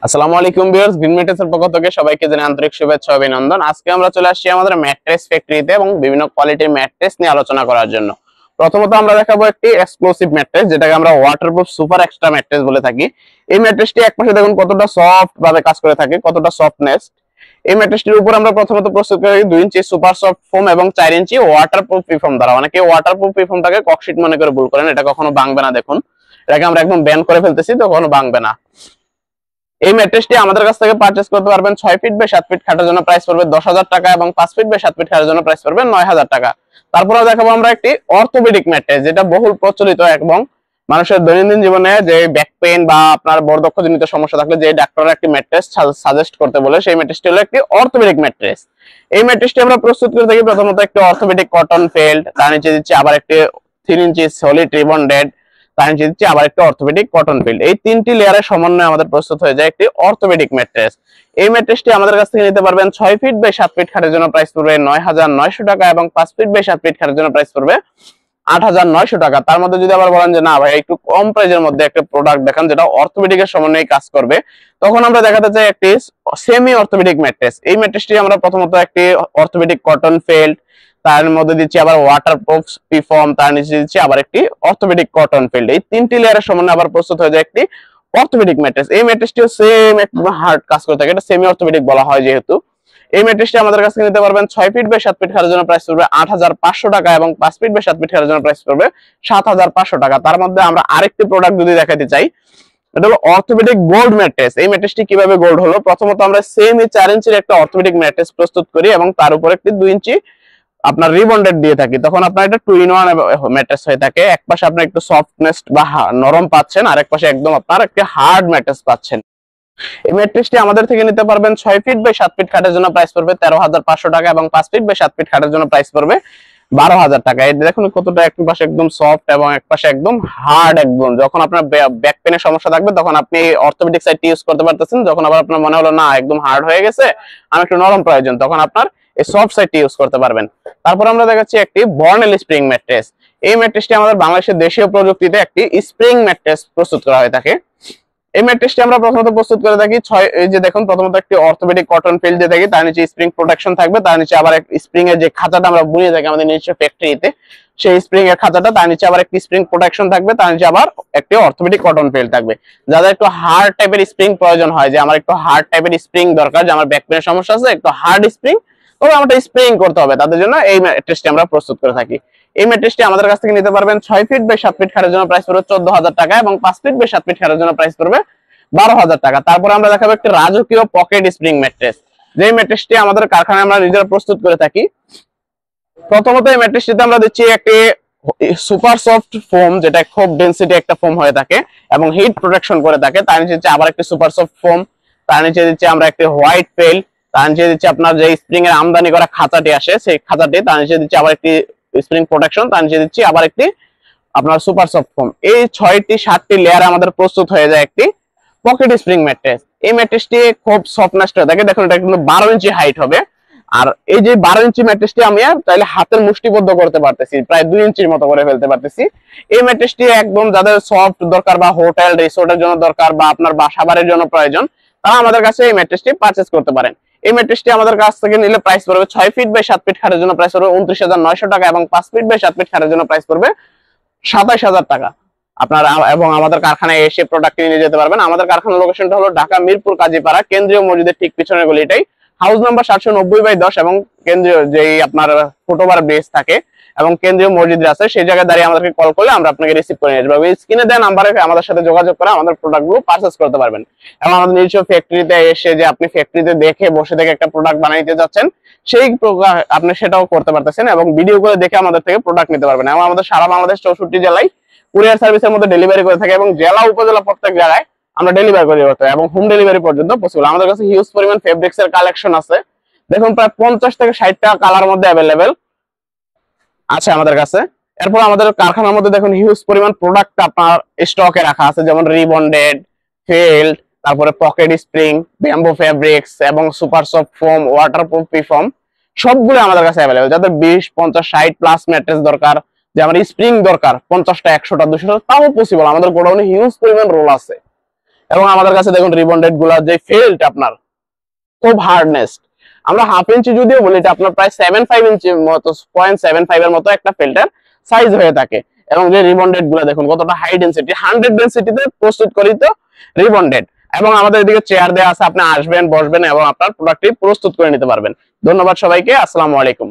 আসসালামু আলাইকুম viewers, green ম্যাট্রেসের পক্ষ থেকে সবাইকে জানাই আন্তরিক শুভেচ্ছা ও অভিনন্দন। আজকে আমরা চলে আসছি আমাদের ম্যাট্রেস ফ্যাক্টরিতে এবং বিভিন্ন কোয়ালিটির ম্যাট্রেস নিয়ে আলোচনা করার জন্য। প্রথমত আমরা দেখাবো একটি এক্সক্লুসিভ ম্যাট্রেস, যেটাকে আমরা ওয়াটারপ্রুফ সুপার এক্সট্রা ম্যাট্রেস বলে থাকি। এই ম্যাট্রেসটি একপাশে দেখুন কতটা সফট ভাবে কাজ করে থাকে, কতটা সফটনেস। এই ম্যাট্রেসটির উপর আমরা প্রথমত প্রস্তুত করি 2 ইঞ্চি সুপার সফট ফোম এবং 4 ইঞ্চি ওয়াটারপ্রুফ ফোম দ্বারা। অনেকে ওয়াটারপ্রুফ ফোমটাকে ককশিট মনে করে ভুল করেন, এটা কখনো ভাঙবে না। দেখুন এটাকে আমরা একদম ব্যান করে ফেলতেছি, তো কখনো ভাঙবে না। এই ম্যাট্রেসটি আমাদের কাছ থেকে পারচেজ করতে পারবেন 6 ফিট বাই 7 ফিট খাটের জন্য প্রাইস পড়বে 10,000 টাকা এবং 5 ফিট বাই 7 ফিট খাটের জন্য প্রাইস পড়বে 9,000 টাকা। তারপরে দেখাবো আমরা একটি অর্থোপেডিক ম্যাট্রেস, যেটা বহুল প্রচলিত এবং মানুষের দৈনন্দিন জীবনে যে ব্যাক পেইন বা আপনার বর্ধক্ষজনিত সমস্যা থাকলে যে ডাক্তাররা একটি ম্যাট্রেস সাজেস্ট করতে বলে, সেই ম্যাট্রেসটি হলো একটি অর্থোপেডিক ম্যাট্রেস। এই ম্যাট্রেসটি আমরা প্রস্তুত করে থাকি প্রথমত একটি অর্থোপেডিক কটন ফেল্ড, তার নিচে দিচ্ছি আবার একটি 3 ইঞ্চি সলিড রিবন্ডেড, তার নিচে দিচ্ছি আবার একটি অর্থোপেডিক কটন ফিল্ড। এই তিনটি লেয়ারের সমন্বয়ে আমাদের প্রস্তুত হয়ে যায় একটি অর্থোপেডিক ম্যাট্রেস। এই ম্যাট্রেসটি আমাদের কাছ থেকে নিতে পারবেন 6 ফিট বাই 7 ফিট খাটের জন্য প্রাইস পড়বে 9,900 টাকা এবং 5 ফিট বাই 7 ফিট খাটের জন্য প্রাইস পড়বে 8,900 টাকা। তার মধ্যে যদি আবার বলেন যে না ভাই একটু কম প্রাইসের মধ্যে একটা প্রোডাক্ট দেখান যেটা অর্থোপেডিকের সমন্বয়ে কাজ করবে, তখন আমরা দেখাতে চাই একটি সেমি অর্থোপেডিক ম্যাট্রেস। এই ম্যাট্রেসটি আমরা প্রথমত একটি অর্থোপেডিক কটন ফেল্ড, তার মধ্যে দিচ্ছি আবার ওয়াটারপ্রুফ ফোম, তার নিচে দিচ্ছি আবার একটি অর্থোপেডিক কটন ফিল্ড। এই তিনটি লেয়ারের সমন্বয়ে আবার প্রস্তুত হয়ে যায় একটি অর্থোপেডিক ম্যাট্রেস। এই ম্যাট্রেসটিও সেম একদম হার্ড কাজ করে থাকে, এটা সেমি অর্থোপেডিক বলা হয় যেহেতু। এই ম্যাট্রেসটি আমাদের কাছে নিতে পারবেন 6 ফিট বাই 7 ফিট খাটের জন্য প্রাইস পড়বে 8,500 টাকা এবং 5 ফিট বাই 7 ফিট খাটের জন্য প্রাইস পড়বে 7,500 টাকা। তার মধ্যে আমরা আরেকটি প্রোডাক্ট যদি দেখাতে চাই, এটা হলো অর্থোপেডিক গোল্ড ম্যাট্রেস। এই ম্যাট্রেসটি কিভাবে গোল্ড হলো, প্রথমত আমরা সেম 4 ইঞ্চির একটা অর্থোপেডিক ম্যাট্রেস প্রস্তুত করি এবং তার উপর একটি 2 ইঞ্চি আপনার রিবন্ডেড দিয়ে থাকি, তখন আপনার এটা 2-in-1 ম্যাট্রেস হয়ে থাকে। এক পাশে আপনি একটু সফটনেস বা নরম পাচ্ছেন, আর এক পাশে একদম আপনার একটা হার্ড ম্যাট্রেস পাচ্ছেন। এই ম্যাট্রেসটি আমাদের থেকে নিতে পারবেন 6 ফিট বাই 7 ফিট খাটের জন্য প্রাইস পড়বে 13,500 টাকা এবং 5 ফিট বাই 7 ফিট খাটের জন্য প্রাইস পড়বে 12,000 টাকা। এই দেখুন কতটা এক পাশে একদম সফট এবং এক পাশে একদম হার্ড। একদম যখন আপনার ব্যাক পেনের সমস্যা থাকবে তখন আপনি অর্থোপেডিক সাইডটি ইউজ করতে পারতেছেন। যখন আবার আপনার মনে হলো না একদম হার্ড হয়ে গেছে, আমি একটু নরম প্রয়োজন, তখন আপনার এই সফট সাইডটি ইউজ করতে পারবেন। তারপর আমরা দেখাচ্ছি একটি বর্নেল স্প্রিং ম্যাট্রেস। এই ম্যাট্রেসটি আমাদের বাংলাদেশের দেশীয় প্রযুক্তিতে একটি স্প্রিং ম্যাট্রেস প্রস্তুত করা হয়ে থাকে। এই ম্যাট্রেসটি আমরা প্রথমত প্রস্তুত করে থাকি এই যে দেখুন প্রথমত একটি অর্থোপেডিক কটন ফিল্ড দিয়ে থাকি, তার নিচে স্প্রিং প্রোটেকশন থাকবে, তার নিচে আবার এক স্প্রিং এর যে খাঁচাটা আমরা বুনিয়ে থাকি আমাদের নিজস্ব ফ্যাক্টরিতে, সেই স্প্রিং এর খাঁচাটা, তার নিচে আবার একটি স্প্রিং প্রোটেকশন থাকবে, তার নিচে আবার একটি অর্থোপেডিক কটন ফিল্ড থাকবে। যাদের একটু হার্ড টাইপের স্প্রিং প্রয়োজন হয়, যে আমার একটু হার্ড টাইপের স্প্রিং দরকার, যে আমার ব্যাক পেনের সমস্যা আছে, একটু হার্ড স্প্রিং, তবে আমাদের স্প্রিং করতে হবে, তাদের জন্য এই ম্যাট্রেসটি আমরা প্রস্তুত করে থাকি। এই ম্যাট্রেসটি আমাদের কাছ থেকে নিতে পারবেন 6 ফিট বাই 7 ফিট খাটের জন্য প্রাইস পড়বে 14,000 টাকা এবং 5 ফিট বাই 7 ফিট খাটের জন্য প্রাইস পড়বে 12,000 টাকা। তারপর আমরা দেখাবো একটি রাজকীয় পকেট স্প্রিং ম্যাট্রেস, যে ম্যাট্রেসটি আমাদের কারখানায় আমরা নিজেরা প্রস্তুত করে থাকি। প্রথমত এই ম্যাট্রেসটিতে আমরা দিচ্ছি একটি সুপার সফট ফোম, যেটা খুব ডেনসিটি একটা ফোম হয়ে থাকে এবং হিট প্রোটেকশন করে থাকে। তার নিচে দিচ্ছি আবার একটি সুপার সফট ফোম, তার নিচে দিচ্ছি আমরা একটি হোয়াইট ফেল, তার নিচে দিচ্ছি আপনার যে স্প্রিং এর আমদানি করা খাঁচাটি আসে সেই খাঁচাটি, তার নিচে দিচ্ছি আবার একটি স্প্রিং প্রোটেকশন, তার নিচে দিচ্ছি আবার একটি আপনার সুপার সফট ফোম। এই 6টি লেয়ারে আমাদের প্রস্তুত হয়ে যায় একটি পকেট স্প্রিং ম্যাট্রেস। এই ম্যাট্রেসটি খুব সফটনেস হয়ে থাকে, দেখুন এটা কিন্তু 12 ইঞ্চি হাইট হবে। আর এই যে 12 ইঞ্চি ম্যাট্রেসটি আমি চাইলে হাতের মুষ্টিবদ্ধ করতে পারতেছি, প্রায় 2 ইঞ্চির মতো করে ফেলতে পারতেছি। এই ম্যাট্রেসটি একদম যাদের সফট দরকার বা হোটেল রিসোর্টের জন্য দরকার বা আপনার বাসা বাড়ির জন্য প্রয়োজন, তারা আমাদের কাছে এই ম্যাট্রেসটি পারচেজ করতে পারেন। এই ম্যাট্রেসটি আমাদের কাছ থেকে নিলে প্রাইস পড়বে 6 ফিট বাই 7 ফিট খাটের জন্য প্রাইস পড়বে 29,900 টাকা এবং 5 ফিট বাই 7 ফিট খাটের জন্য প্রাইস পড়বে 27,000 টাকা। আপনারা এবং আমাদের কারখানায় এসে প্রোডাক্ট নিয়ে যেতে পারবেন। আমাদের কারখানার লোকেশনটা হলো ঢাকা মিরপুর কাজীপাড়া, কেন্দ্রীয় মসজিদের ঠিক পিছনের গলিটাই, হাউস নাম্বার 790/10 এবং কেন্দ্রীয় যেই আপনার ফুটওভার ব্রিজ থাকে এবং কেন্দ্রীয় মসজিদ আছে সেই জায়গায় দাঁড়িয়ে আমাদেরকে কল করলে আমরা আপনাকে রিসিভ করে নিয়ে আসবো। স্ক্রিনে দেওয়া নাম্বারে আমাদের সাথে যোগাযোগ করে আমাদের প্রোডাক্টগুলো পারচেজ করতে পারবেন। এবং আমাদের নিজস্ব ফ্যাক্টরিতে এসে যে আপনি ফ্যাক্টরিতে দেখে বসে থেকে একটা প্রোডাক্ট বানাইতে যাচ্ছেন, সেই আপনি সেটাও করতে পারতেছেন এবং ভিডিও করে দেখে আমাদের থেকে প্রোডাক্ট নিতে পারবেন। এবং আমাদের সারা বাংলাদেশ 64 জেলায় কুরিয়ার সার্ভিসের মধ্যে ডেলিভারি করে থাকে এবং জেলা উপজেলা প্রত্যেক জায়গায় আমরা ডেলিভারি করে দিতে এবং হোম ডেলিভারি পর্যন্ত পসিবল। আমাদের কাছে হিউজ পরিমাণ ফেব্রিক্স এর কালেকশন আছে, দেখুন প্রায় 50 থেকে 60টা কালার মধ্যে অ্যাভেলেবেল আছে আমাদের কাছে। এরপর আমাদের কারখানার মধ্যে দেখুন হিউজ পরিমাণ প্রোডাক্ট আপনার স্টকে রাখা আছে, যেমন রিবন্ডেড, ফেল্ড, তারপরে পকেট স্প্রিং, ব্যাম্বো ফেব্রিক্স এবং super soft foam, waterproof foam, সবগুলো আমাদের কাছে অ্যাভেলেবেল। যাদের 20, 50, 60 প্লাস ম্যাট্রেস দরকার, যে আমার স্প্রিং দরকার 50টা, 100টা, 200টা, তাও পসিবল। আমাদের গোডাউনে হিউজ পরিমাণ রোল আছে। এবং আমাদের কাছে দেখুন রিবন্ডেড গুলা যে ফেল্ট আপনার খুব হার্ডনেস, আমরা 1/2 ইঞ্চি যদিও বলি এটা আপনার প্রায় 7.5 ইঞ্চি মতো 0.75 এর মতো একটা ফেল্টের সাইজ হয়ে থাকে। এবং যে রিবন্ডেড গুলা দেখুন কতটা হাই ডেনসিটি, 100 ডেনসিটিতে প্রস্তুত করিত রিবন্ডেড। এবং আমাদের এদিকে চেয়ার দেওয়া আছে, আপনি আসবেন বসবেন এবং আপনার প্রোডাক্টটি প্রস্তুত করে নিতে পারবেন। ধন্যবাদ সবাইকে, আসসালামু আলাইকুম।